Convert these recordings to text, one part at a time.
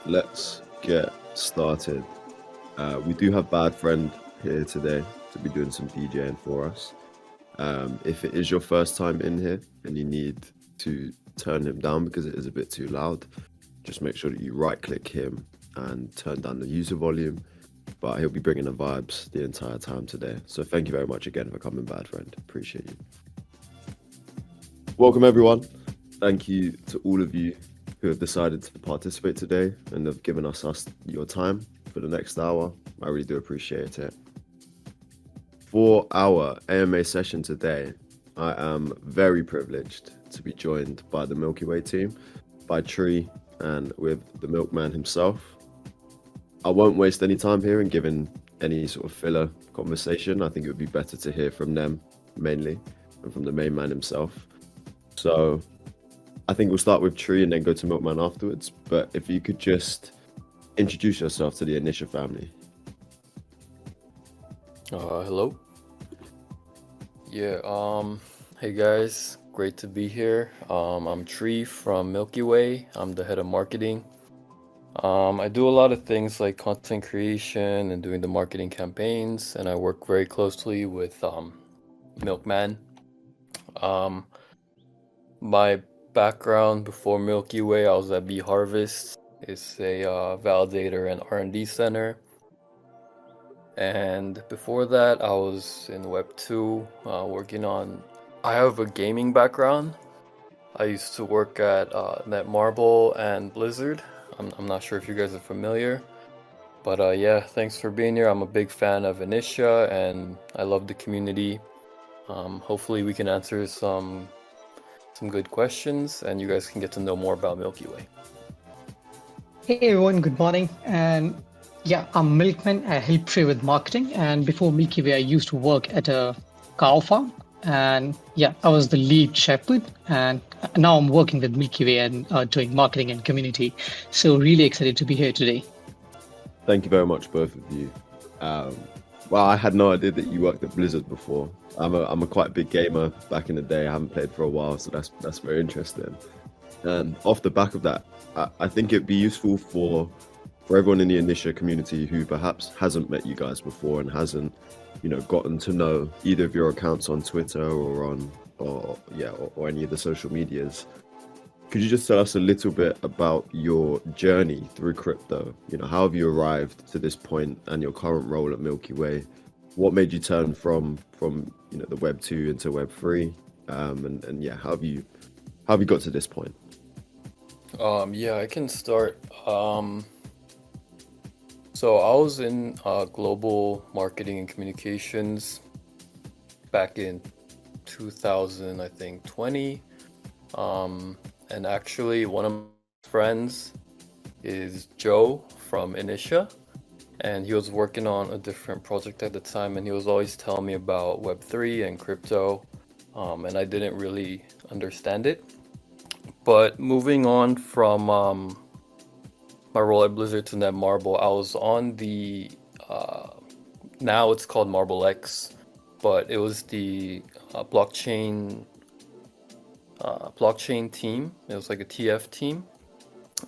let's get started. We do have Bad Friend here today to be doing some DJing for us. If it is your first time in here and you need to turn him down because it is a bit too loud, just make sure that you right click him and turn down the user volume. But he'll be bringing the vibes the entire time today. So thank you very much again for coming, Bad Friend. Appreciate you. Welcome, everyone. Thank you to all of you who have decided to participate today and have given us your time for the next hour. I really do appreciate it. For our AMA session today, I am very privileged to be joined by the Milkyway team, by Tree, and with the milkman himself. I won't waste any time here in giving any sort of filler conversation. I think it would be better to hear from them mainly and from the main man himself. So I think we'll start with Tree and then go to Milkman afterwards. But if you could just introduce yourself to the Initia family. Hello. Yeah, hey guys, great to be here. I'm Tree from Milkyway. I'm the head of marketing. I do a lot of things like content creation and doing the marketing campaigns, and I work very closely with Milkman. My background before Milkyway, I was at Bee Harvest. It's a validator and R&D center. And before that, I was in Web 2 working on... I have a gaming background. I used to work at Netmarble and Blizzard. I'm not sure if you guys are familiar. But yeah, thanks for being here. I'm a big fan of Initia and I love the community. Hopefully we can answer some good questions and you guys can get to know more about Milkyway. Hey everyone, good morning. And yeah, I'm Milkman. I help Trey with marketing. And before Milkyway, I used to work at a cow farm. And yeah, I was the lead shepherd. And now I'm working with Milkyway and doing marketing and community. So really excited to be here today. Thank you very much, both of you. Well, I had no idea that you worked at Blizzard before. I'm a quite big gamer back in the day. I haven't played for a while, so that's very interesting. And off the back of that, I think it'd be useful for everyone in the Initia community who perhaps hasn't met you guys before and hasn't, gotten to know either of your accounts on Twitter or any of the social medias. Could you just tell us a little bit about your journey through crypto? How have you arrived to this point and your current role at Milkyway? What made you turn from the Web 2 into Web 3? And yeah, how have you got to this point? Yeah, I can start. So I was in global marketing and communications back in 2020. And actually one of my friends is Joe from Initia. And he was working on a different project at the time, and he was always telling me about Web3 and crypto, and I didn't really understand it. But moving on from my role at Blizzard to Netmarble, I was on the, now it's called Marble X, but it was the blockchain team. It was like a TF team.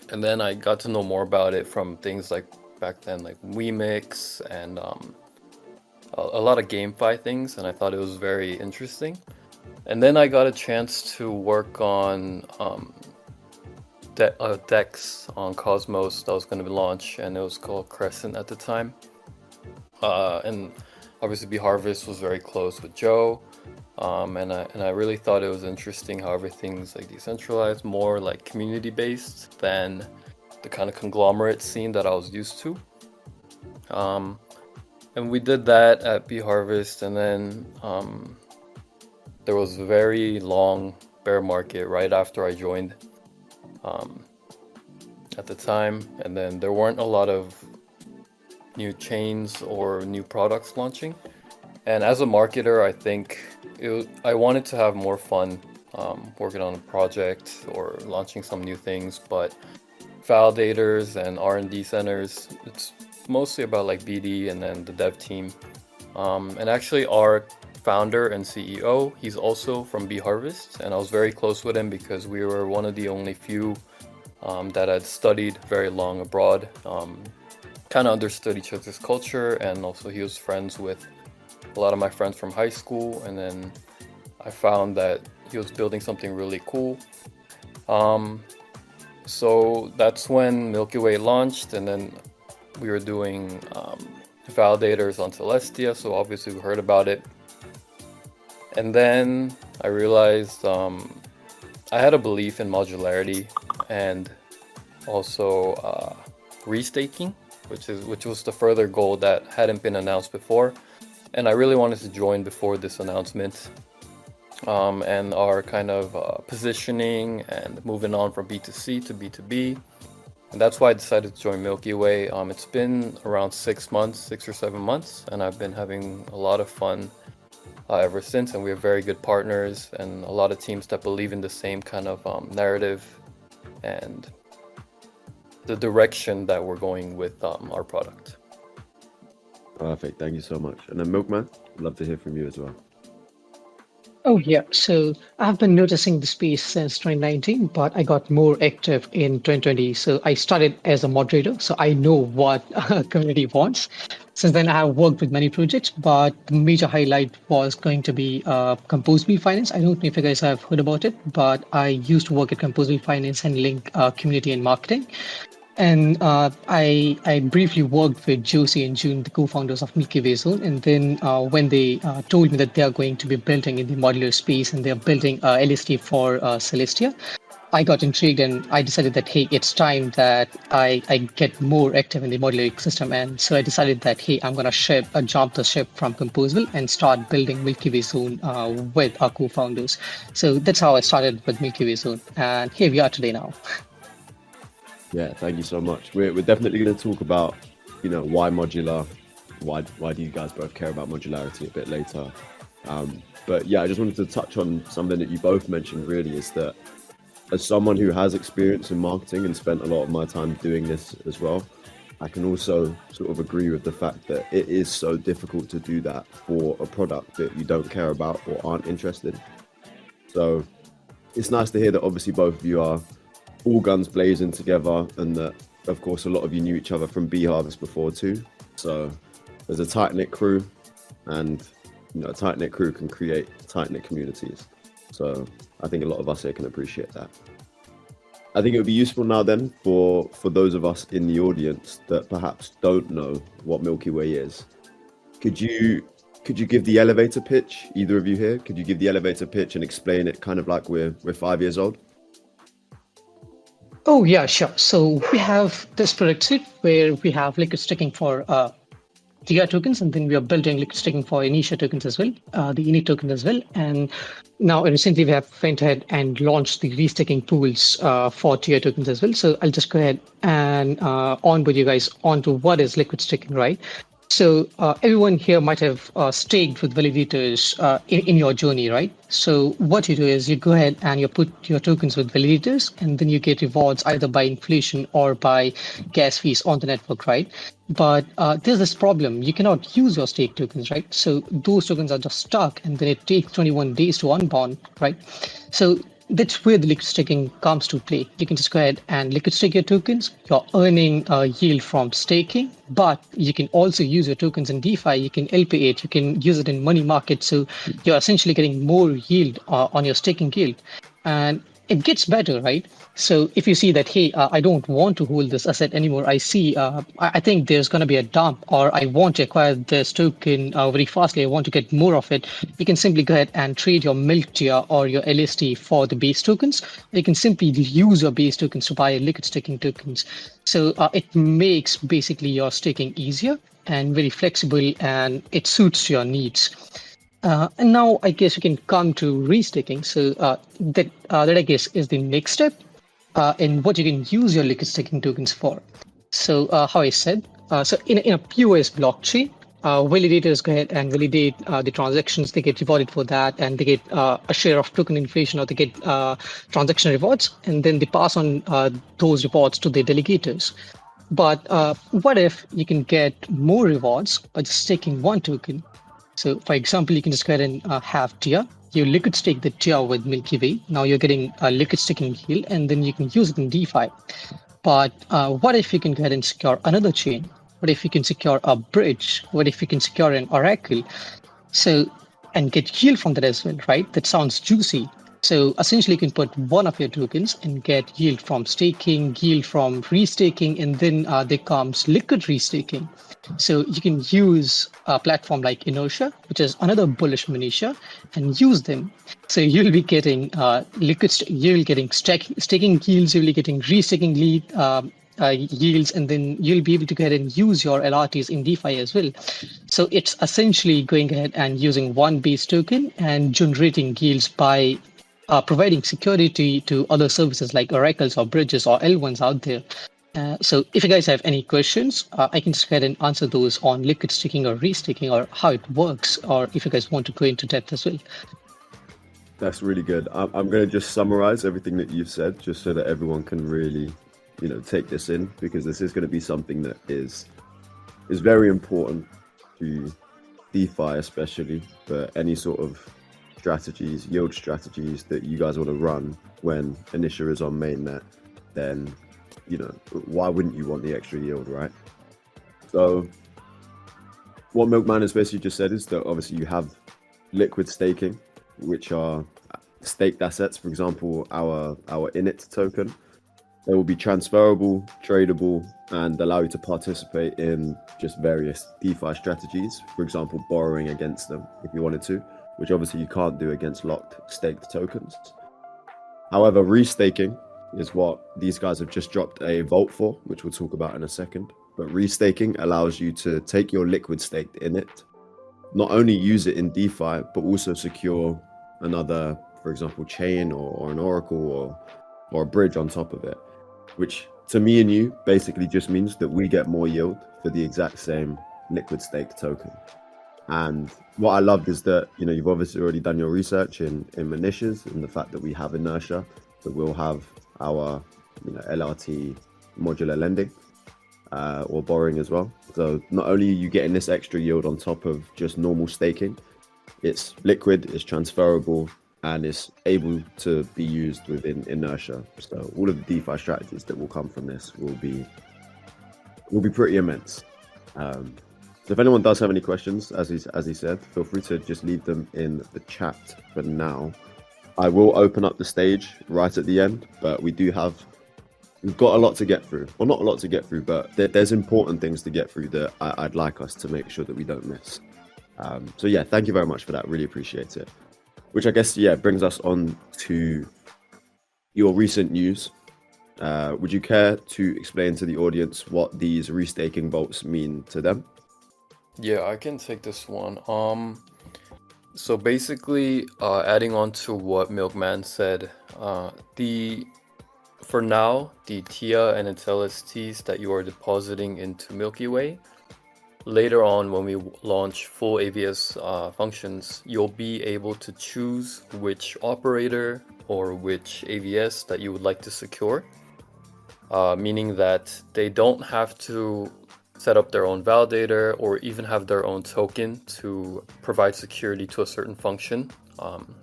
And then I got to know more about it from things like back then, like Wemix and a lot of GameFi things, and I thought it was very interesting. And then I got a chance to work on DEX on Cosmos that was going to be launched, and it was called Crescent at the time. And obviously Bee Harvest was very close with Joe, and I really thought it was interesting how everything's like decentralized, more like community based than the kind of conglomerate scene that I was used to. And we did that at Bee Harvest, and then there was a very long bear market right after I joined at the time, and then there weren't a lot of new chains or new products launching. And as a marketer, I think I wanted to have more fun working on a project or launching some new things, but validators and R&D centers, it's mostly about like BD and then the dev team. And actually our founder and CEO, he's also from Bee Harvest, and I was very close with him because we were one of the only few that had studied very long abroad, kind of understood each other's culture, and also he was friends with a lot of my friends from high school. And then I found that he was building something really cool. So that's when Milkyway launched, and then we were doing validators on Celestia, so obviously we heard about it. And then I realized I had a belief in modularity and also restaking, which was the further goal that hadn't been announced before. And I really wanted to join before this announcement. And our kind of positioning and moving on from B2C to B2B. And that's why I decided to join Milkyway. It's been around 6 months, 6 or 7 months, and I've been having a lot of fun ever since. And we have very good partners and a lot of teams that believe in the same kind of narrative and the direction that we're going with our product. Perfect. Thank you so much. And then Milkman, I'd love to hear from you as well. Oh, yeah. So I've been noticing the space since 2019, but I got more active in 2020. So I started as a moderator, so I know what a community wants. Since then, I have worked with many projects, but the major highlight was going to be Compose Me Finance. I don't know if you guys have heard about it, but I used to work at Compose Me Finance handling community and marketing. And I briefly worked with Josie and June, the co-founders of Milkyway Zone. And then when they told me that they are going to be building in the modular space and they're building LST for Celestia, I got intrigued and I decided that, hey, it's time that I get more active in the modular ecosystem. And so I decided that, hey, I'm going to jump the ship from Composable and start building Milkyway Zone with our co-founders. So that's how I started with Milkyway Zone. And here we are today now. Yeah, thank you so much. We're definitely going to talk about, why modular, why do you guys both care about modularity a bit later. But yeah, I just wanted to touch on something that you both mentioned really, is that as someone who has experience in marketing and spent a lot of my time doing this as well, I can also sort of agree with the fact that it is so difficult to do that for a product that you don't care about or aren't interested in. So it's nice to hear that obviously both of you are all guns blazing together, and that of course a lot of you knew each other from Bee Harvest before too. So there's a tight-knit crew, and a tight-knit crew can create tight-knit communities. So I think a lot of us here can appreciate that. I think it would be useful now then for those of us in the audience that perhaps don't know what Milkyway is. Could you give the elevator pitch, either of you here? Could you give the elevator pitch and explain it kind of like we're 5 years old? Oh, yeah, sure. So we have this product suite where we have liquid staking for TR tokens, and then we are building liquid staking for Initia tokens as well, the Init token as well. And now recently we have went ahead and launched the restaking pools for TR tokens as well. So I'll just go ahead and onboard you guys onto what is liquid staking, right? So everyone here might have staked with validators in your journey, right? So what you do is you go ahead and you put your tokens with validators, and then you get rewards either by inflation or by gas fees on the network, right? But there's this problem. You cannot use your stake tokens, right? So those tokens are just stuck, and then it takes 21 days to unbound, right? So that's where the liquid staking comes to play. You can just go ahead and liquid stake your tokens. You're earning a yield from staking, but you can also use your tokens in DeFi. You can LP it, you can use it in money market. So you're essentially getting more yield on your staking yield. And it gets better, right? So if you see that, hey, I don't want to hold this asset anymore. I see, I think there's going to be a dump, or I want to acquire this token very fastly. I want to get more of it. You can simply go ahead and trade your Milktia or your LST for the base tokens. You can simply use your base tokens to buy liquid staking tokens. So it makes basically your staking easier and very flexible, and it suits your needs. And now I guess we can come to restaking. So that I guess is the next step in what you can use your liquid staking tokens for. So how I said, so in a POS blockchain, validators go ahead and validate the transactions. They get rewarded for that, and they get a share of token inflation, or they get transaction rewards, and then they pass on those rewards to their delegators. But what if you can get more rewards by just staking one token? So for example, you can just go ahead and have TIA, you liquid stake the TIA with Milkyway. Now you're getting a liquid staking yield, and then you can use it in DeFi. But what if you can go ahead and secure another chain? What if you can secure a bridge? What if you can secure an oracle? So, and get yield from that as well, right? That sounds juicy. So essentially, you can put one of your tokens and get yield from staking, yield from restaking, and then there comes liquid restaking. So you can use a platform like Initia, which is another bullish Initia, and use them. So you'll be getting you'll getting staking yields, you'll be getting restaking yields, and then you'll be able to go ahead and use your LRTs in DeFi as well. So it's essentially going ahead and using one base token and generating yields by providing security to other services like oracles or bridges or L1s out there. So if you guys have any questions, I can just go ahead and answer those on liquid staking or restaking or how it works, or if you guys want to go into depth as well. That's really good. I'm going to just summarize everything that you've said, just so that everyone can really, take this in, because this is going to be something that is very important to DeFi, especially for any sort of strategies, yield strategies that you guys want to run when Initia is on mainnet. Then, why wouldn't you want the extra yield, right? So, what Milkman has basically just said is that obviously you have liquid staking, which are staked assets. For example, our Init token, they will be transferable, tradable, and allow you to participate in just various DeFi strategies. For example, borrowing against them if you wanted to, which obviously you can't do against locked staked tokens. However, restaking is what these guys have just dropped a vault for, which we'll talk about in a second. But restaking allows you to take your liquid staked Init, not only use it in DeFi, but also secure another, for example, chain or an oracle or a bridge on top of it, which to me and you basically just means that we get more yield for the exact same liquid staked token. And what I loved is that, you've obviously already done your research in Initias, and the fact that we have inertia, that we'll have our LRT modular lending or borrowing as well. So not only are you getting this extra yield on top of just normal staking, it's liquid, it's transferable, and it's able to be used within inertia. So all of the DeFi strategies that will come from this will be pretty immense. So if anyone does have any questions, as he said, feel free to just leave them in the chat for now. I will open up the stage right at the end, but we've got a lot to get through. Well, not a lot to get through, but there's important things to get through that I'd like us to make sure that we don't miss. So yeah, thank you very much for that. Really appreciate it. Which I guess, brings us on to your recent news. Would you care to explain to the audience what these restaking vaults mean to them? Yeah, I can take this one. So basically, adding on to what Milkman said, for now, the TIA and its LSTs that you are depositing into Milkyway, later on when we launch full AVS functions, you'll be able to choose which operator or which AVS that you would like to secure, meaning that they don't have to set up their own validator or even have their own token to provide security to a certain function,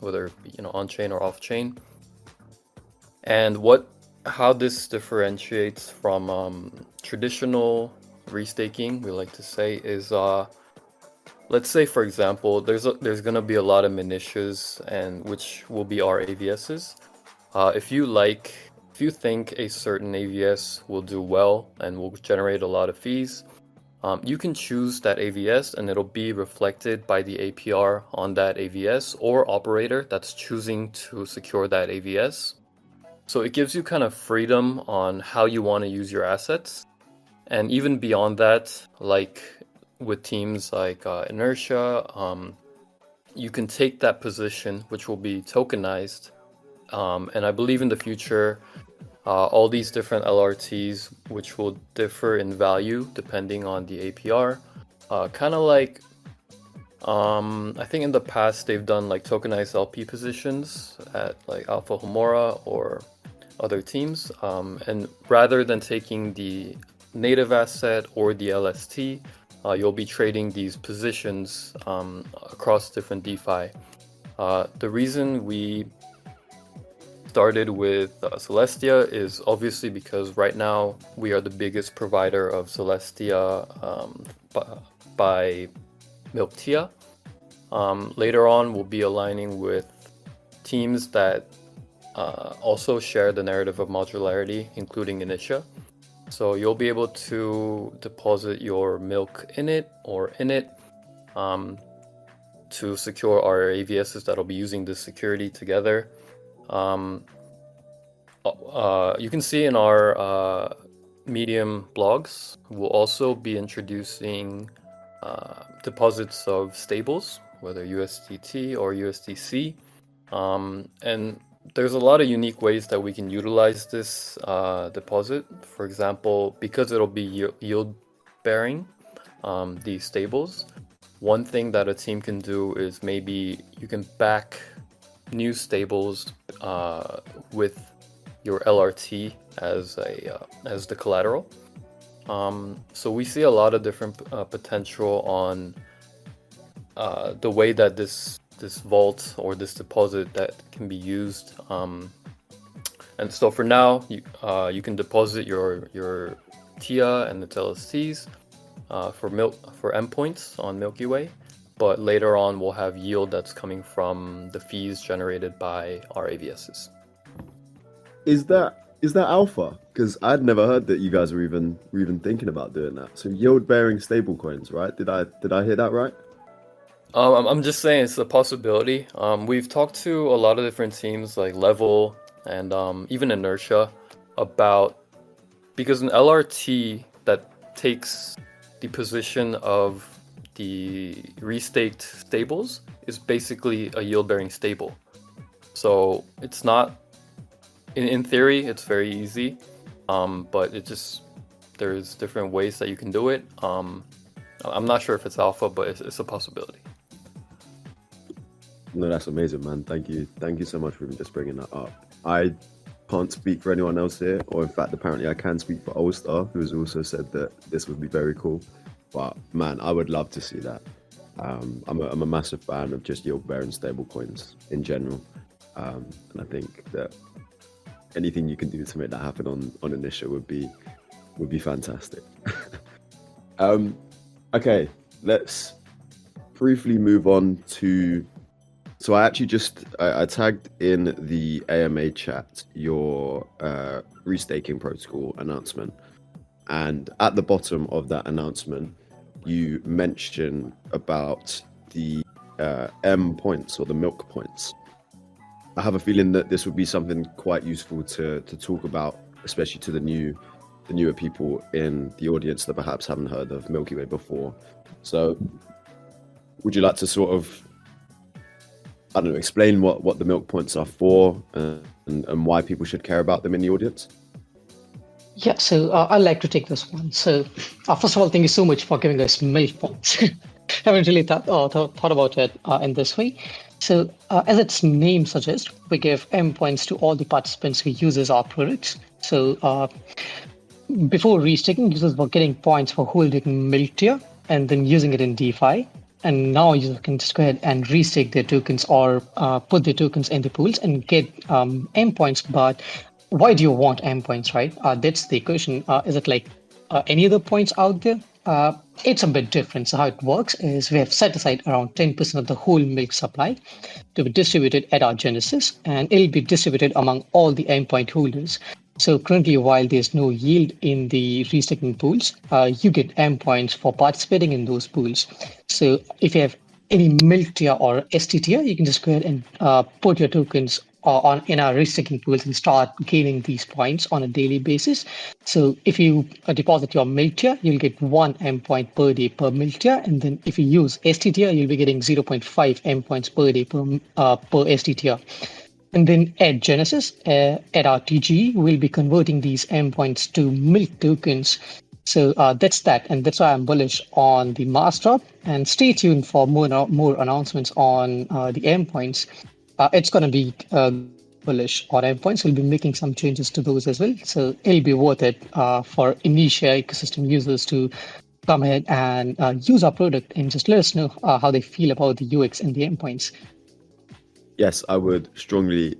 whether on-chain or off-chain. And how this differentiates from traditional restaking, we like to say, is let's say, for example, there's going to be a lot of Initias, and which will be our AVSs. If you think a certain AVS will do well and will generate a lot of fees, you can choose that AVS and it'll be reflected by the APR on that AVS or operator that's choosing to secure that AVS. So it gives you kind of freedom on how you want to use your assets. And even beyond that, like with teams like Inertia, you can take that position, which will be tokenized. And I believe in the future, all these different LRTs, which will differ in value depending on the APR, kind of like, I think in the past they've done like tokenized LP positions at like Alpha Homora or other teams. And rather than taking the native asset or the LST, you'll be trading these positions across different DeFi. The reason we started with Celestia is obviously because right now we are the biggest provider of Celestia by Milktia. Later on, we'll be aligning with teams that also share the narrative of modularity, including Initia. So you'll be able to deposit your milk in it or in it to secure our AVSs that'll be using this security together. You can see in our Medium blogs, we'll also be introducing deposits of stables, whether USDT or USDC. And there's a lot of unique ways that we can utilize this deposit. For example, because it'll be yield bearing, these stables, one thing that a team can do is maybe you can back new stables with your LRT as the collateral. So we see a lot of different potential on the way that this vault or this deposit that can be used. And so for now, you can deposit your TIA and the LSTs for endpoints on Milkyway, but later on we'll have yield that's coming from the fees generated by our AVSs. Is that alpha? Because I'd never heard that you guys were even thinking about doing that. So yield bearing stablecoins, right? Did I hear that right? I'm just saying it's a possibility. We've talked to a lot of different teams like Level and even Inertia about, because an LRT that takes the position of the restaked stables is basically a yield-bearing stable. So it's not, in theory, it's very easy, but there's different ways that you can do it. I'm not sure if it's alpha, but it's a possibility. No, that's amazing, man. Thank you so much for even just bringing that up. I can't speak for anyone else here, or in fact, apparently I can speak for Allstar, who has also said that this would be very cool. But man, I would love to see that. I'm a massive fan of just yield-bearing stablecoins in general, and I think that anything you can do to make that happen on Initia would be fantastic. Okay, let's briefly move on to. So I actually I tagged in the AMA chat your restaking protocol announcement, and at the bottom of that announcement, you mention about the M points or the milk points. I have a feeling that this would be something quite useful to talk about, especially to the newer people in the audience that perhaps haven't heard of Milkyway before. So, would you like to sort of, I don't know, explain what the milk points are for and why people should care about them in the audience? Yeah, so I'd like to take this one. So first of all, thank you so much for giving us milk points. Haven't really thought about it in this way. So as its name suggests, we give M points to all the participants who uses our products. So before restaking, users were getting points for holding Milktia and then using it in DeFi. And now users can just go ahead and restake their tokens or put their tokens in the pools and get M points. But why do you want M points, right? That's the question. Is it like any other points out there? It's a bit different. So how it works is we have set aside around 10% of the whole milk supply to be distributed at our genesis, and it'll be distributed among all the M point holders. So currently, while there's no yield in the restaking pools, you get M points for participating in those pools. So if you have any milk tier or ST tier, you can just go ahead and put your tokens in our restaking pools and start gaining these points on a daily basis. So if you deposit your milk tier, you'll get 1 M point per day per milk tier. And then if you use ST tier, you'll be getting 0.5 M points per day per ST tier. And then at Genesis, at our TGE, we'll be converting these M points to milk tokens. So that's that. And that's why I'm bullish on the Mars drop. And stay tuned for more announcements on the M points. It's going to be bullish on M points. We'll be making some changes to those as well. So it'll be worth it for Initia ecosystem users to come ahead and use our product and just let us know how they feel about the UX and the M points. Yes, I would strongly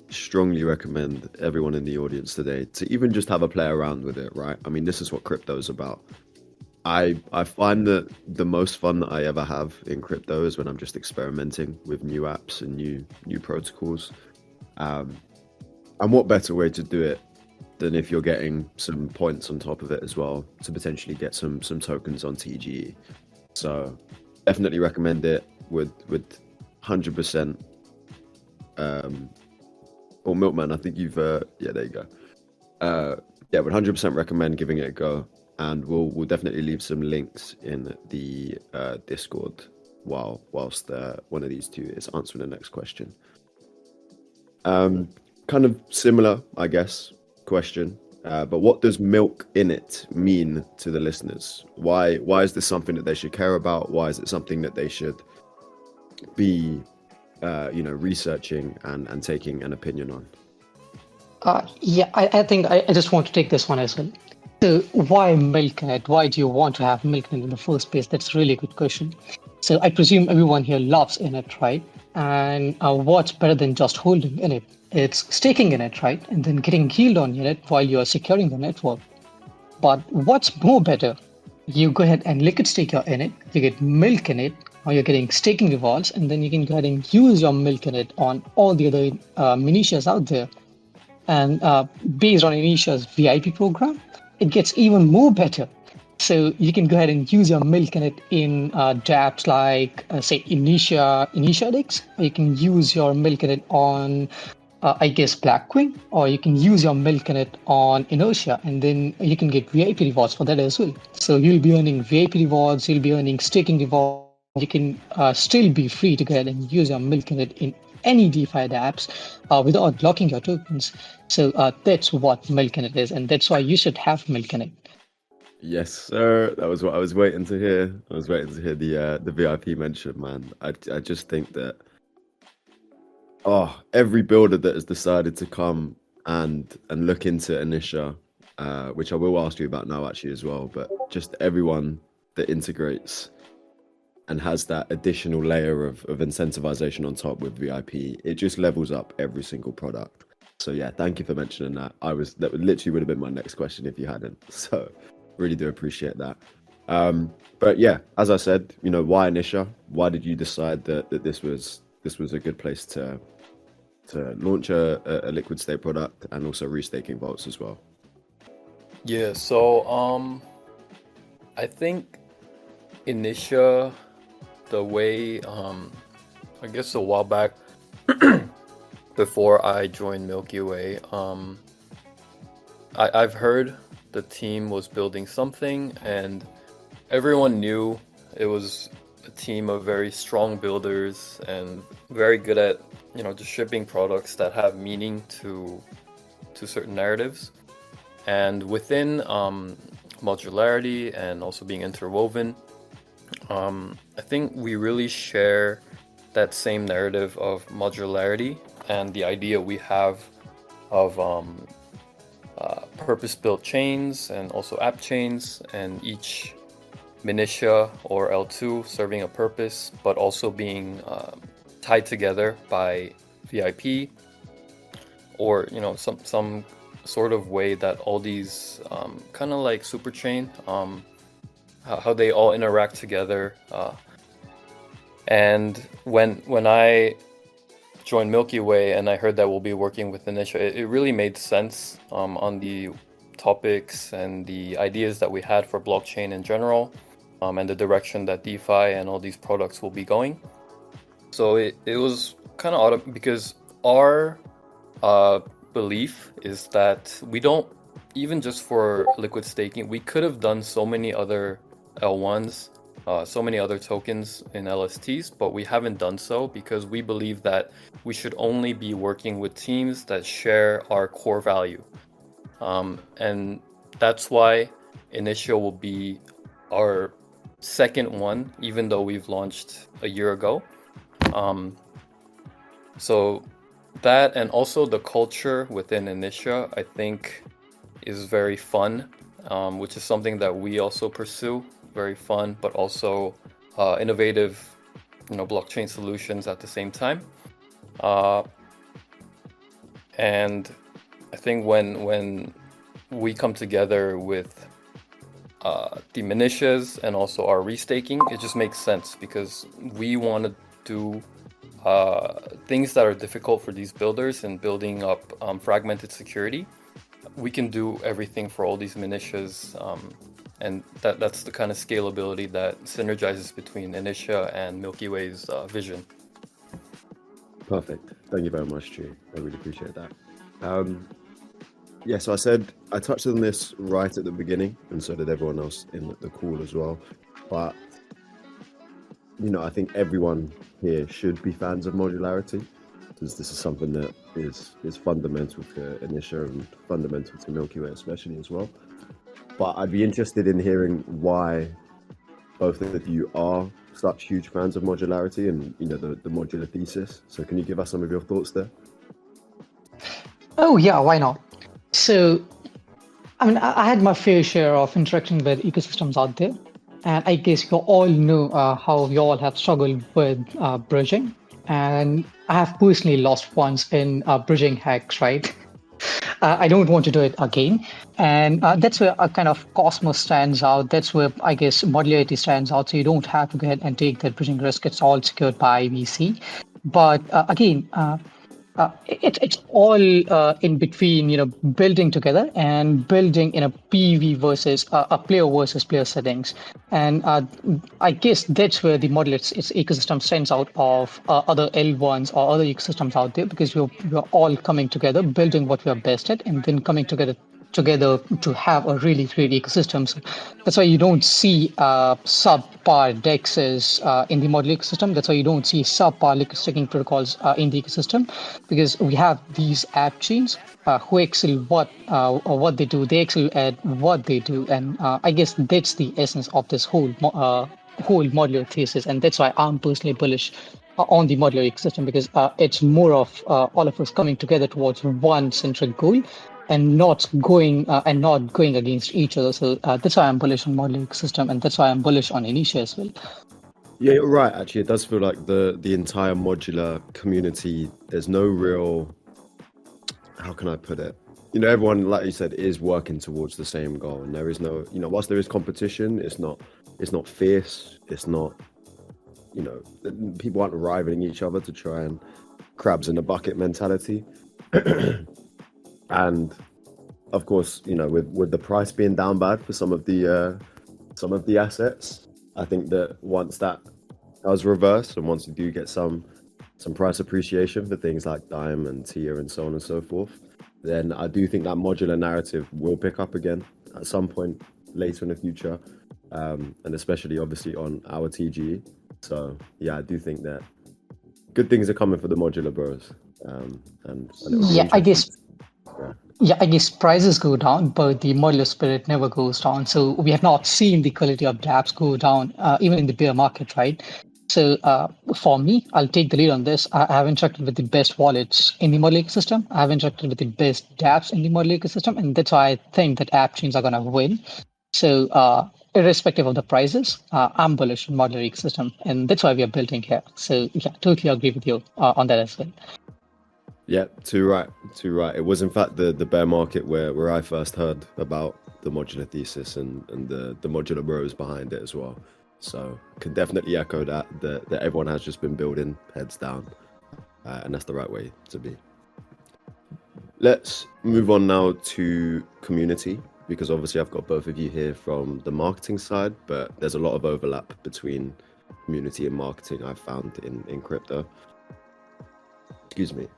recommend everyone in the audience today to even just have a play around with it, right? I mean, this is what crypto is about. I find that the most fun that I ever have in crypto is when I'm just experimenting with new apps and new protocols. Um, and what better way to do it than if you're getting some points on top of it as well to potentially get some tokens on TGE. So definitely recommend it. With 100%. Or Milkman, I think you've yeah, there you go. Yeah, would 100% recommend giving it a go, and we'll definitely leave some links in the Discord whilst one of these two is answering the next question. Kind of similar, I guess, question. But what does milk in it mean to the listeners? Why is this something that they should care about? Why is it something that they should be researching and taking an opinion on? Yeah, I think I just want to take this one as well. So why milk in it? Why do you want to have milk in it in the first place? That's a really good question. So I presume everyone here loves in it, right? And what's better than just holding in it? It's staking in it, right? And then getting yield on it while you're securing the network. But what's more better? You go ahead and liquid stake your in it, you get milk in it, or you're getting staking rewards, and then you can go ahead and use your milk in it on all the other minitias out there. And based on Initia's VIP program, it gets even more better. So you can go ahead and use your milk in it in dApps like, say, Initia Dex, or you can use your milk in it on, I guess, Black Queen, or you can use your milk in it on Inertia, and then you can get VIP rewards for that as well. So you'll be earning VIP rewards, you'll be earning staking rewards. You can still be free to go ahead and use your milk in it in any DeFi apps without blocking your tokens. So that's what milk in it is, and that's why you should have milk in it. Yes, sir. That was what I was waiting to hear. I was waiting to hear the VIP mention, man. I just think that every builder that has decided to come and look into Initia, which I will ask you about now actually as well, but just everyone that integrates and has that additional layer of incentivization on top with VIP, it just levels up every single product. So yeah, thank you for mentioning that. That literally would have been my next question if you hadn't. So really do appreciate that. But yeah, as I said, why Initia? Why did you decide that this was a good place to launch a liquid state product and also restaking vaults as well? Yeah, so I think Initia, the way I guess a while back before I joined Milkyway, I've heard the team was building something, and everyone knew it was a team of very strong builders and very good at just shipping products that have meaning to certain narratives. And within modularity and also being interwoven, I think we really share that same narrative of modularity and the idea we have of purpose-built chains and also app chains, and each Initia or L2 serving a purpose, but also being tied together by VIP or some sort of way that all these kind of like super chain, how they all interact together. And when I joined Milkyway and I heard that we'll be working with Initia, it really made sense on the topics and the ideas that we had for blockchain in general, and the direction that DeFi and all these products will be going. So it was kind of odd because our belief is that we don't, even just for liquid staking, we could have done so many other L1s, so many other tokens in LSTs, but we haven't done so because we believe that we should only be working with teams that share our core value. And that's why Initia will be our second one, even though we've launched a year ago. So that, and also the culture within Initia, I think is very fun, which is something that we also pursue. Very fun, but also innovative, blockchain solutions at the same time. And I think when we come together with the Initias and also our restaking, it just makes sense because we want to do things that are difficult for these builders and building up fragmented security. We can do everything for all these Initias, and that's the kind of scalability that synergizes between Initia and Milky Way's vision. Perfect. Thank you very much, Chi. I really appreciate that. Yeah, so I touched on this right at the beginning, and so did everyone else in the call as well. But I think everyone here should be fans of modularity, because this is something that is fundamental to Initia and fundamental to Milky Way especially as well. But I'd be interested in hearing why both of you are such huge fans of modularity and the modular thesis. So can you give us some of your thoughts there? Oh yeah, why not? So, I mean, I had my fair share of interacting with ecosystems out there, and I guess you all know how you all have struggled with bridging, and I have personally lost funds in bridging hacks, right? I don't want to do it again. And that's where a kind of Cosmos stands out. That's where I guess modularity stands out. So you don't have to go ahead and take that bridging risk. It's all secured by VC. But again, it's all in between, building together and building in a PV versus a player versus player settings. And I guess that's where the model its ecosystem stands out of other L1s or other ecosystems out there, because we're all coming together, building what we are best at, and then coming together to have a really great ecosystem. So that's why you don't see subpar DEXs in the model ecosystem. That's why you don't see subpar liquid staking protocols in the ecosystem, because we have these app chains who excel what they do. They excel at what they do, and I guess that's the essence of this whole modular thesis, and that's why I'm personally bullish on the modular ecosystem, because it's more of all of us coming together towards one central goal, and not going against each other. So that's why I'm bullish on modular ecosystem, and that's why I'm bullish on Initia as well. Yeah, you're right. Actually, it does feel like the entire modular community. There's no real. How can I put it? Everyone, like you said, is working towards the same goal, and there is no. Whilst there is competition, it's not fierce. It's not. People aren't rivaling each other to try and crabs in a bucket mentality. And of course, with the price being down bad for some of the assets, I think that once that does reverse, and once you do get some price appreciation for things like Dime and Tia and so on and so forth, then I do think that modular narrative will pick up again at some point later in the future, and especially obviously on our TGE. So yeah, I do think that good things are coming for the modular bros. And yeah, I guess. Yeah, I guess prices go down, but the modular spirit never goes down. So we have not seen the quality of dApps go down, even in the bear market, right? So for me, I'll take the lead on this. I have interacted with the best wallets in the model ecosystem. I have interacted with the best dApps in the model ecosystem, and that's why I think that app chains are going to win. So irrespective of the prices, I'm bullish on modular ecosystem, and that's why we are building here. So yeah, totally agree with you on that as well. Yeah, too right. It was in fact the bear market where I first heard about the modular thesis and the modular bros behind it as well. So can definitely echo that everyone has just been building heads down, and that's the right way to be. Let's move on now to community, because obviously I've got both of you here from the marketing side, but there's a lot of overlap between community and marketing I've found in crypto. Excuse me.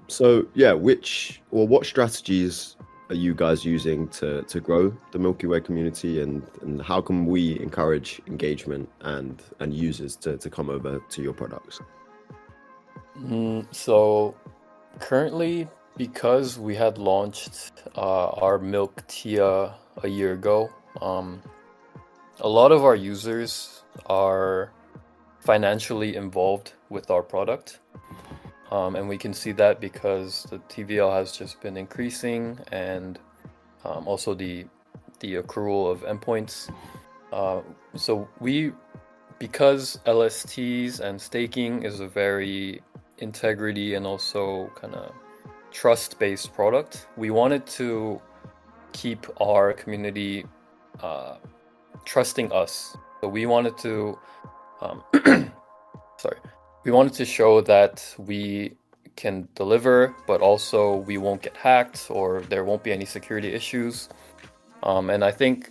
So yeah, what strategies are you guys using to grow the Milky Way community, and how can we encourage engagement and users to come over to your products? So currently, because we had launched our Milktia a year ago, a lot of our users are financially involved with our product. And we can see that because the TVL has just been increasing, and also the accrual of endpoints. So because LSTs and staking is a very integrity and also kind of trust-based product. We wanted to keep our community trusting us. So we wanted to, we wanted to show that we can deliver, but also we won't get hacked or there won't be any security issues. And I think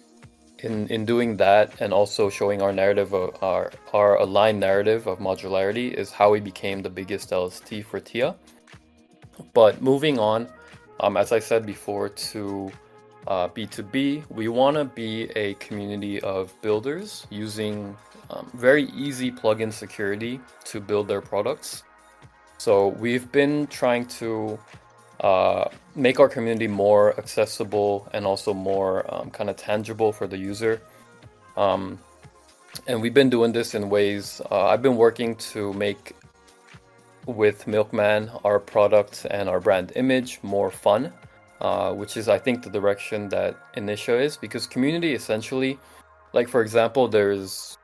in doing that and also showing our narrative, our aligned narrative of modularity is how we became the biggest LST for TIA. But moving on, as I said before, to B2B, we want to be a community of builders using very easy plugin security to build their products. So we've been trying to make our community more accessible and also more kind of tangible for the user. And we've been doing this in ways, I've been working to make with Milkman our product and our brand image more fun, which is I think the direction that Initia is, because community essentially, like for example, there's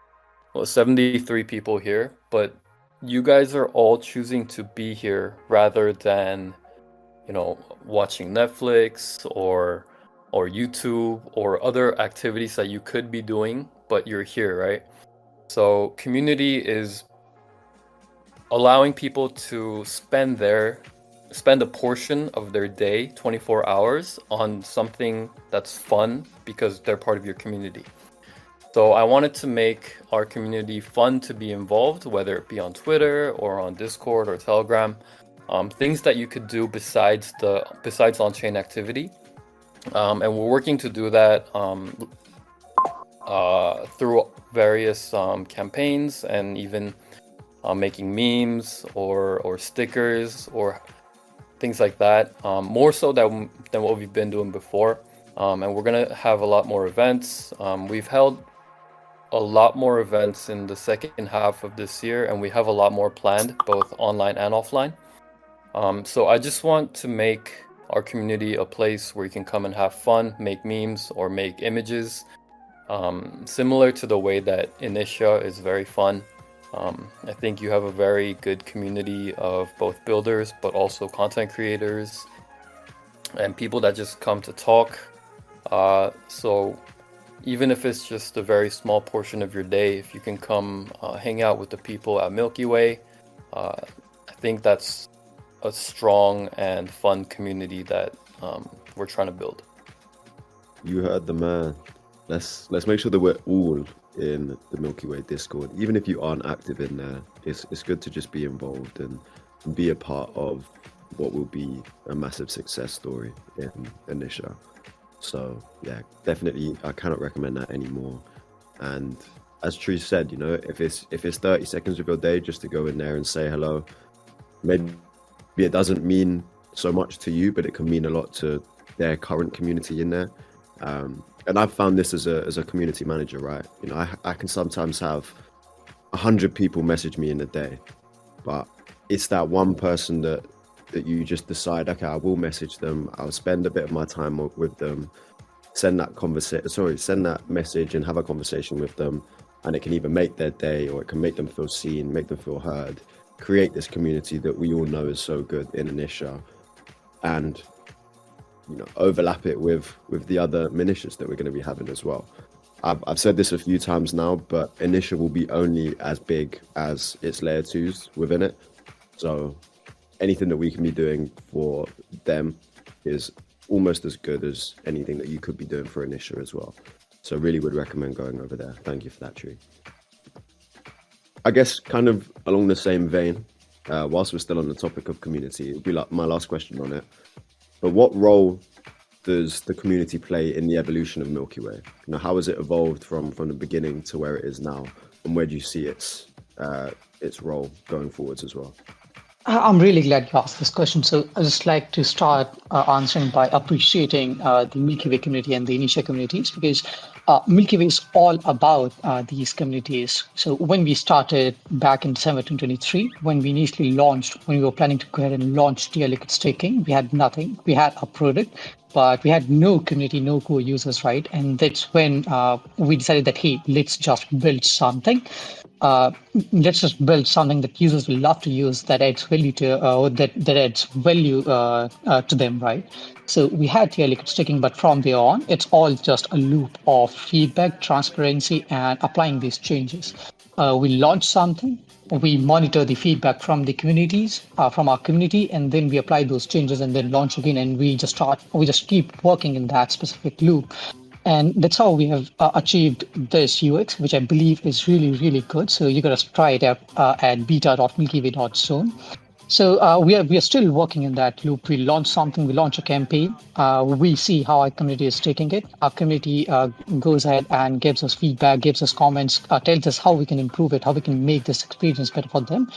73 people here, but you guys are all choosing to be here rather than, you know, watching Netflix or YouTube or other activities that you could be doing, but you're here, right? So community is allowing people to spend a portion of their day, 24 hours, on something that's fun because they're part of your community. So I wanted to make our community fun to be involved, whether it be on Twitter or on Discord or Telegram, things that you could do besides on-chain activity. And we're working to do that through various campaigns and even making memes or stickers or things like that, more so than what we've been doing before. And we're gonna have a lot more events. We've held a lot more events in the second half of this year, and we have a lot more planned, both online and offline. So I just want to make our community a place where you can come and have fun, make memes or make images, similar to the way that Initia is very fun. I think you have a very good community of both builders, but also content creators and people that just come to talk. So even if it's just a very small portion of your day, if you can come hang out with the people at Milkyway, I think that's a strong and fun community that we're trying to build. You heard the man. Let's make sure that we're all in the Milky Way Discord. Even if you aren't active in there, it's good to just be involved and be a part of what will be a massive success story in Initia. So yeah, definitely I cannot recommend that anymore. And as Tree said, you know, if it's 30 seconds of your day just to go in there and say hello, maybe it doesn't mean so much to you, but it can mean a lot to their current community in there. And I've found this as a community manager, right? You know, I can sometimes have 100 people message me in a day, but it's that one person that you just decide, okay, I will message them. I'll spend a bit of my time with them, send that message and have a conversation with them. And it can either make their day or it can make them feel seen, make them feel heard, create this community that we all know is so good in Initia, and, you know, overlap it with the other Minitias that we're going to be having as well. I've said this a few times now, but Initia will be only as big as its layer 2s within it. So anything that we can be doing for them is almost as good as anything that you could be doing for Initia as well. So really would recommend going over there. Thank you for that, Tree. I guess kind of along the same vein, whilst we're still on the topic of community, it'll be like my last question on it. But what role does the community play in the evolution of Milkyway? You know, how has it evolved from the beginning to where it is now, and where do you see its role going forwards as well? I'm really glad you asked this question. So I'd just like to start answering by appreciating the Milky Way community and the Initia communities, because Milky Way is all about these communities. So when we started back in December 2023, when we initially launched, when we were planning to go ahead and launch TIA Liquid Staking, we had nothing. We had a product, but we had no community, no core users, right? And that's when we decided that, hey, let's just build something. let's just build something that users will love to use that adds value that adds value to them, right? So we had tier liquid staking, but from there on, it's all just a loop of feedback, transparency, and applying these changes. We launch something, we monitor the feedback from the communities, from our community, and then we apply those changes and then launch again, and we just keep working in that specific loop. And that's how we have achieved this UX, which I believe is really, really good. So you got to try it out at beta.milkyway.zone. So we are still working in that loop. We launch something, we launch a campaign, we see how our community is taking it. Our community goes ahead and gives us feedback, gives us comments, tells us how we can improve it, how we can make this experience better for them.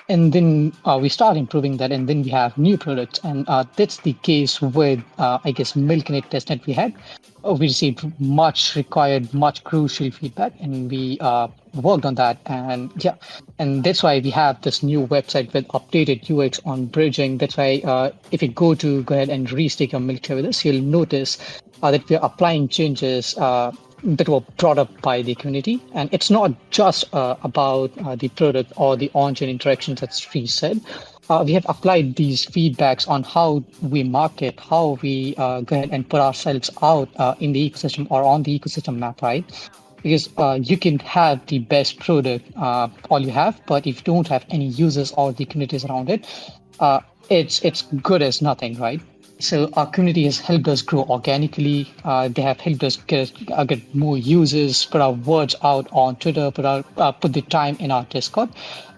And then we start improving that, and then we have new products. And that's the case with, I guess, Milknet testnet we had. We received much crucial feedback, and we worked on that. And yeah, and that's why we have this new website with updated UX on bridging. That's why if you go ahead and restake your Milkyway with us, you'll notice that we're applying changes that were brought up by the community. And it's not just about the product or the on-chain interactions, as Sri said. We have applied these feedbacks on how we market, how we go ahead and put ourselves out in the ecosystem or on the ecosystem map, right? Because you can have the best product, all you have, but if you don't have any users or the communities around it, it's good as nothing, right? So our community has helped us grow organically. They have helped us get more users, put our words out on Twitter, put the time in our Discord.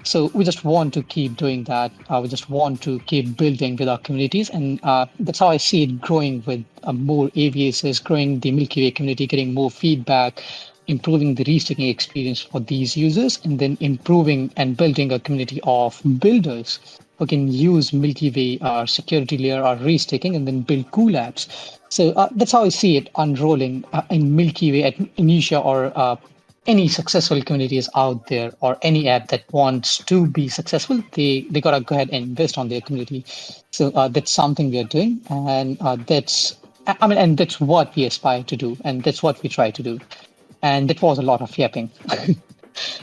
So we just want to keep doing that. We just want to keep building with our communities, and that's how I see it growing with more AVSs, growing the Milky Way community, getting more feedback, improving the restaking experience for these users, and then improving and building a community of builders who can use Milky Way, our security layer, our restaking, and then build cool apps. So that's how I see it unrolling in Milky Way at Initia or any successful communities out there, or any app that wants to be successful. They gotta go ahead and invest on their community. So that's something we are doing, and and that's what we aspire to do, and that's what we try to do. And that was a lot of yapping.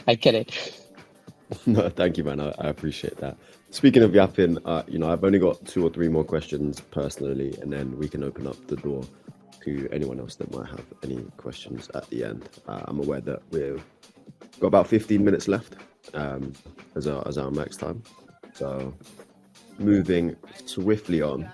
I get it. No, thank you, man. I appreciate that. Speaking of yapping, I've only got 2 or 3 more questions personally, and then we can open up the door to anyone else that might have any questions at the end. I'm aware that we've got about 15 minutes left as our max time. So moving swiftly on,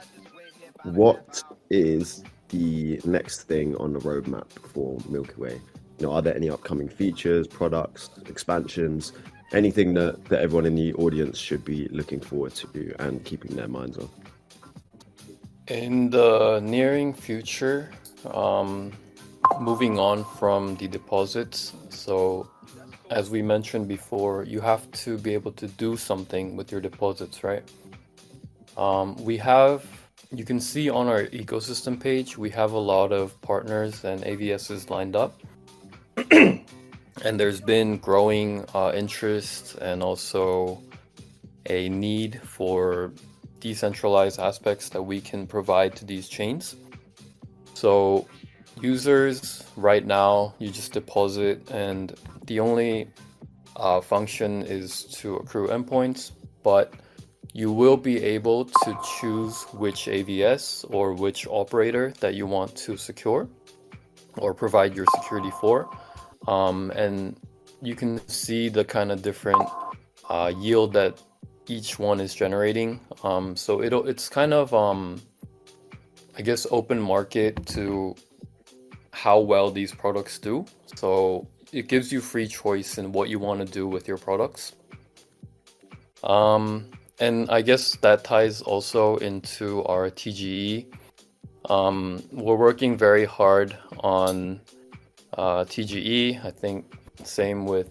what is the next thing on the roadmap for Milkyway? Are there any upcoming features, products, expansions, anything that everyone in the audience should be looking forward to and keeping their minds on? In the nearing future, moving on from the deposits. So as we mentioned before, you have to be able to do something with your deposits, right? You can see on our ecosystem page, we have a lot of partners and AVSs lined up. And there's been growing interest and also a need for decentralized aspects that we can provide to these chains. So users right now, you just deposit, and the only function is to accrue endpoints, but you will be able to choose which AVS or which operator that you want to secure or provide your security for. And you can see the kind of different yield that each one is generating. So it's kind of, I guess, open market to how well these products do. So it gives you free choice in what you want to do with your products. And I guess that ties also into our TGE. We're working very hard on TGE. I think same with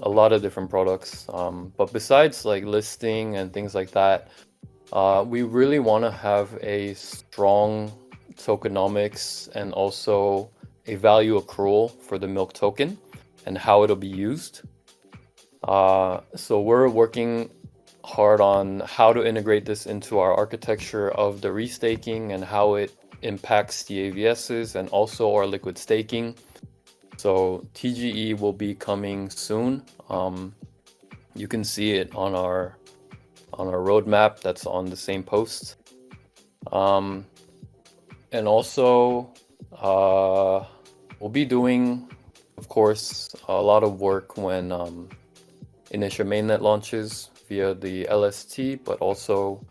a lot of different products. But besides like listing and things like that, we really want to have a strong tokenomics and also a value accrual for the Milk token and how it'll be used. So we're working hard on how to integrate this into our architecture of the restaking and how it impacts the AVSs and also our liquid staking. So TGE will be coming soon. You can see it on our roadmap that's on the same post. And also, we'll be doing, of course, a lot of work when Initia mainnet launches via the LST, but also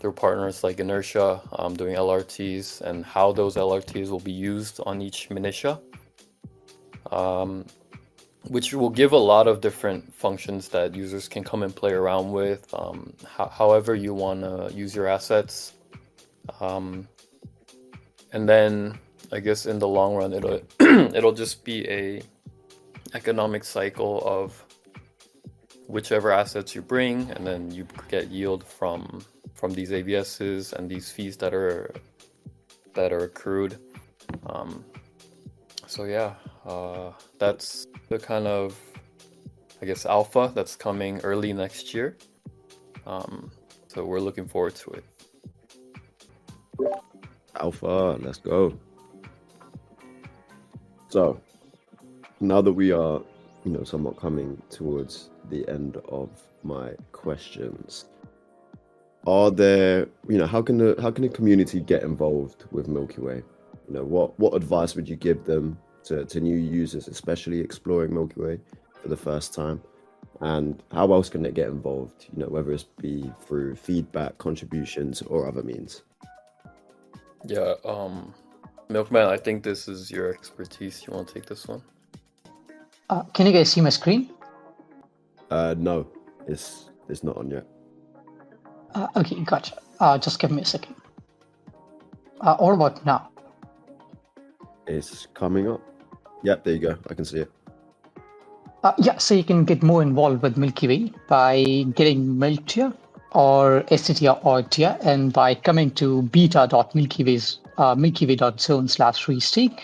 through partners like Inertia, doing LRTs and how those LRTs will be used on each Initia, which will give a lot of different functions that users can come and play around with, however you want to use your assets. And then I guess in the long run, it'll just be a economic cycle of whichever assets you bring, and then you get yield from these ABSs and these fees that are accrued. So yeah, that's the kind of, I guess, alpha that's coming early next year. So we're looking forward to it. Alpha, let's go. So now that we are, somewhat coming towards the end of my questions, are there, how can the community get involved with Milkyway? What advice would you give them to new users, especially exploring Milkyway for the first time? And how else can they get involved? Whether it's be through feedback, contributions, or other means. Yeah, Milkman, I think this is your expertise. You want to take this one? Can you guys see my screen? No, it's not on yet. Okay, gotcha. Just give me a second. What about now? It's coming up. Yep, there you go. I can see it. Yeah, so you can get more involved with Milkyway by getting Milk tier or ST or tier, and by coming to milkyway.zone/restake,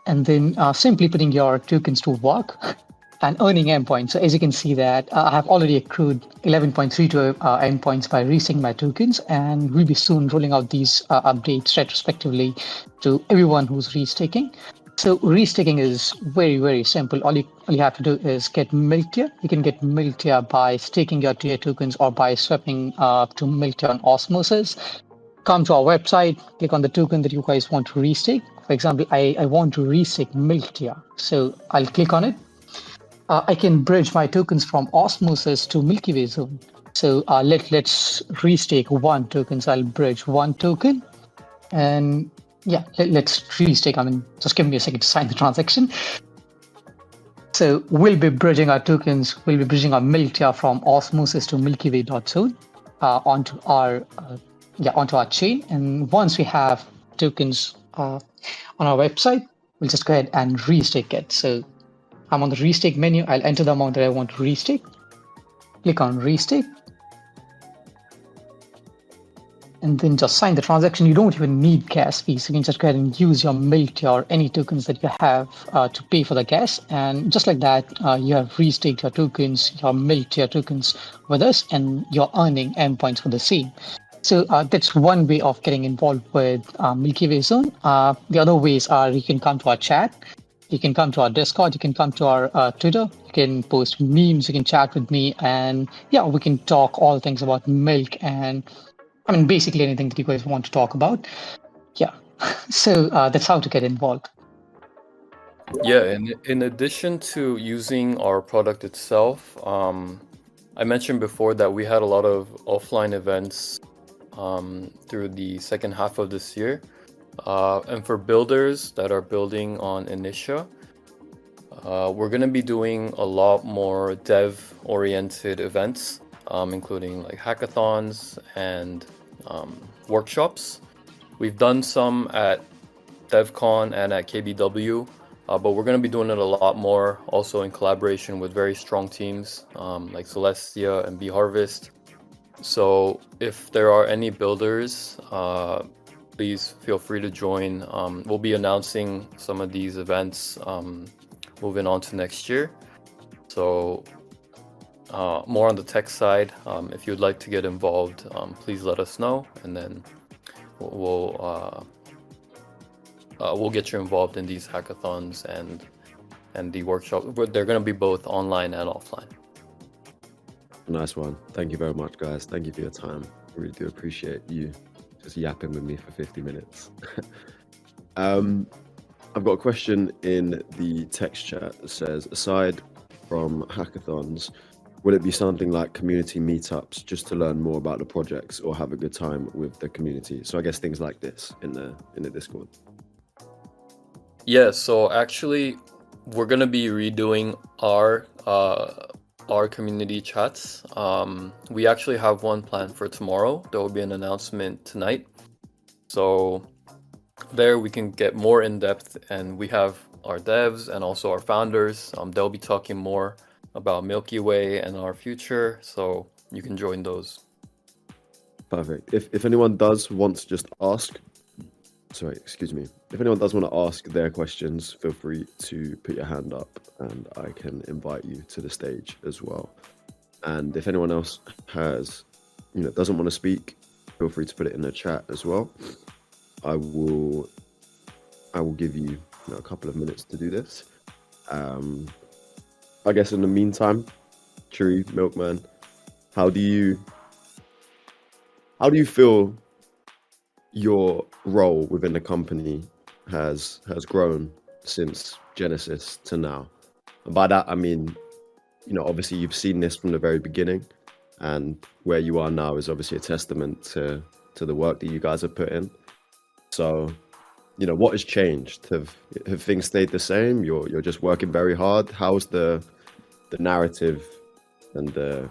and then simply putting your tokens to work and earning endpoints. So as you can see that I have already accrued 11.32 endpoints by restaking my tokens, and we'll be soon rolling out these updates retrospectively to everyone who's restaking. So restaking is very, very simple. All you have to do is get Milk tier. You can get Milk tier by staking your tier tokens or by swapping to Milk tier on Osmosis. Come to our website, click on the token that you guys want to restake. For example, I want to restake Milk tier. So I'll click on it. I can bridge my tokens from Osmosis to Milkyway Zone. So let's restake one token. So I'll bridge one token, and yeah, let's restake. Just give me a second to sign the transaction. So we'll be bridging our tokens. We'll be bridging our Milk tier from Osmosis to Milkyway.zone onto our chain. And once we have tokens on our website, we'll just go ahead and restake it. So I'm on the restake menu. I'll enter the amount that I want to restake. Click on restake. And then just sign the transaction. You don't even need gas fees. You can just go ahead and use your Milk tier or any tokens that you have to pay for the gas. And just like that, you have restaked your tokens, your Milk tier tokens with us, and you're earning endpoints for the same. So that's one way of getting involved with Milkyway Zone. The other ways are you can come to our chat. You can come to our Discord, you can come to our Twitter, you can post memes, you can chat with me, and yeah, we can talk all things about Milk and basically anything that you guys want to talk about. Yeah, so that's how to get involved. Yeah, and in addition to using our product itself, I mentioned before that we had a lot of offline events through the second half of this year. And for builders that are building on Initia, we're going to be doing a lot more dev-oriented events, including like hackathons and workshops. We've done some at DevCon and at KBW, but we're going to be doing it a lot more also in collaboration with very strong teams like Celestia and bHarvest. So if there are any builders, please feel free to join. We'll be announcing some of these events moving on to next year. So more on the tech side, if you'd like to get involved, please let us know, and then we'll get you involved in these hackathons and and the workshop. They're going to be both online and offline. Nice one. Thank you very much, guys. Thank you for your time. I really do appreciate you just yapping with me for 50 minutes. I've got a question in the text chat that says, aside from hackathons, would it be something like community meetups just to learn more about the projects or have a good time with the community? So I guess things like this in the Discord. Yeah, so actually we're gonna be redoing our community chats. We actually have one planned for tomorrow. There will be an announcement tonight. So there we can get more in depth, and we have our devs and also our founders. They'll be talking more about Milkyway and our future, so you can join those. Perfect. If anyone does want to just ask, sorry, excuse me. If anyone does want to ask their questions, feel free to put your hand up and I can invite you to the stage as well. And if anyone else has, doesn't want to speak, feel free to put it in the chat as well. I will give you, a couple of minutes to do this. I guess in the meantime, Tree, Milkman, how do you feel your role within the company has grown since Genesis to now? And by that I mean, obviously you've seen this from the very beginning, and where you are now is obviously a testament to the work that you guys have put in. So, what has changed? Have things stayed the same? You're just working very hard. How's the narrative and the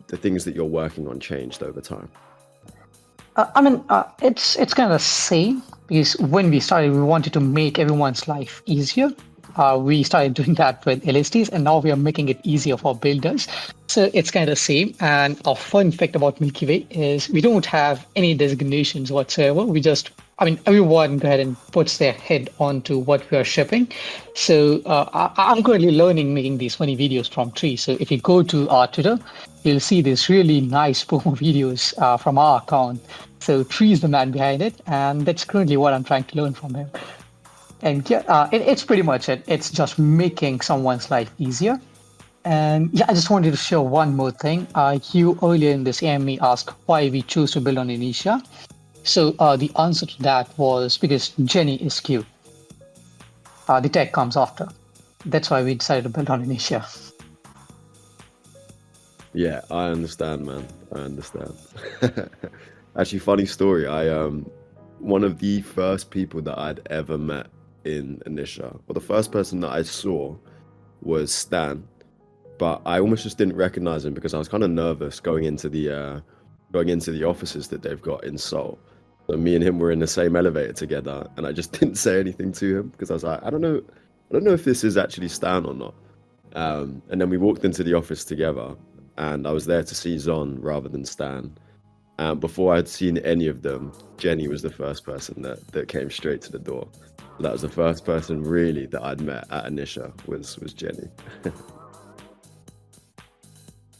things that you're working on changed over time? It's kind of the same, because when we started, we wanted to make everyone's life easier. We started doing that with LSTs, and now we are making it easier for builders. So it's kind of the same. And a fun fact about Milkyway is we don't have any designations whatsoever. Everyone go ahead and puts their head onto what we are shipping. So I'm currently learning making these funny videos from Tree. So if you go to our Twitter, you'll see these really nice promo videos from our account. So Tree is the man behind it, and that's currently what I'm trying to learn from him. And yeah, it's pretty much it. It's just making someone's life easier. And yeah, I just wanted to share one more thing. You earlier in this AME asked why we chose to build on Initia. So the answer to that was because Jenny is cute. The tech comes after. That's why we decided to build on Initia. Yeah, I understand, man. I understand. Actually, funny story. One of the first people that I'd ever met in Initia, or the first person that I saw, was Stan. But I almost just didn't recognize him because I was kind of nervous going into the offices that they've got in Seoul. So me and him were in the same elevator together, and I just didn't say anything to him because I was like, I don't know if this is actually Stan or not. And then we walked into the office together, and I was there to see Zon rather than Stan. And before I'd seen any of them, Jenny was the first person that came straight to the door. That was the first person really that I'd met at Initia was Jenny.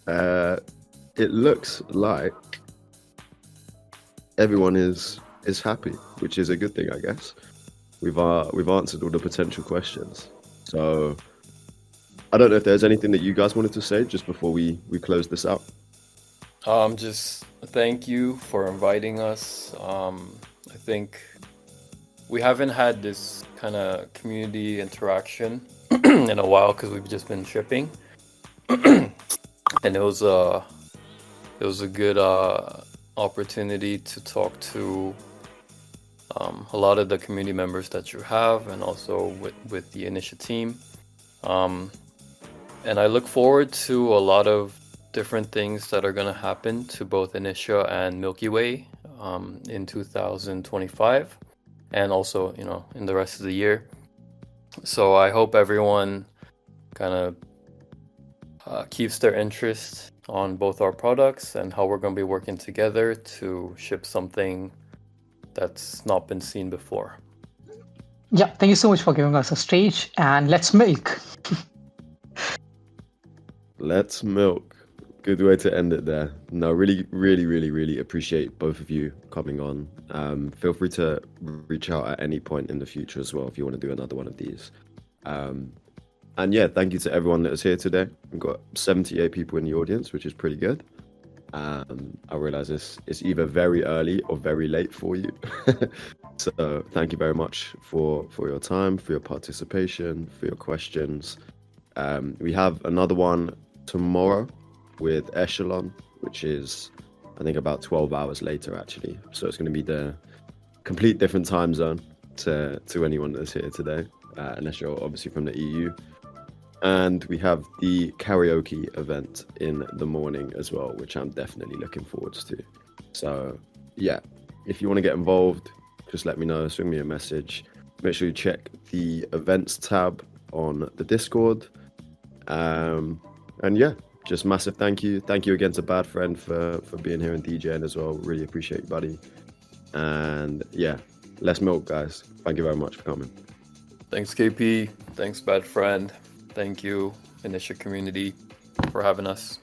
It looks like everyone is happy, which is a good thing, I guess. We've answered all the potential questions. So I don't know if there's anything that you guys wanted to say just before we close this out. Just thank you for inviting us. I think we haven't had this kind of community interaction in a while because we've just been shipping, and it was a good opportunity to talk to a lot of the community members that you have, and also with the Initia team. And I look forward to a lot of different things that are going to happen to both Initia and Milkyway in 2025, and also in the rest of the year. So I hope everyone kind of keeps their interest on both our products and how we're going to be working together to ship something that's not been seen before. Yeah, thank you so much for giving us a stage, and let's milk. Let's milk. Good way to end it there. No, really, really, really, really appreciate both of you coming on. Feel free to reach out at any point in the future as well if you want to do another one of these. And yeah, thank you to everyone that was here today. We've got 78 people in the audience, which is pretty good. I realize it's either very early or very late for you. So thank you very much for your time, for your participation, for your questions. We have another one tomorrow with Echelon, which is I think about 12 hours later actually. So it's going to be the complete different time zone to anyone that's here today, unless you're obviously from the EU. And we have the karaoke event in the morning as well, which I'm definitely looking forward to. So yeah, if you want to get involved, just let me know, swing me a message. Make sure you check the events tab on the Discord. And yeah, just massive thank you. Thank you again to Bad Friend for being here and DJing as well. Really appreciate you, buddy. And yeah, let's milk, guys. Thank you very much for coming. Thanks, KP. Thanks, Bad Friend. Thank you, Initia community, for having us.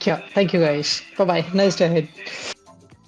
Yeah, thank you guys. Bye bye. Nice day ahead.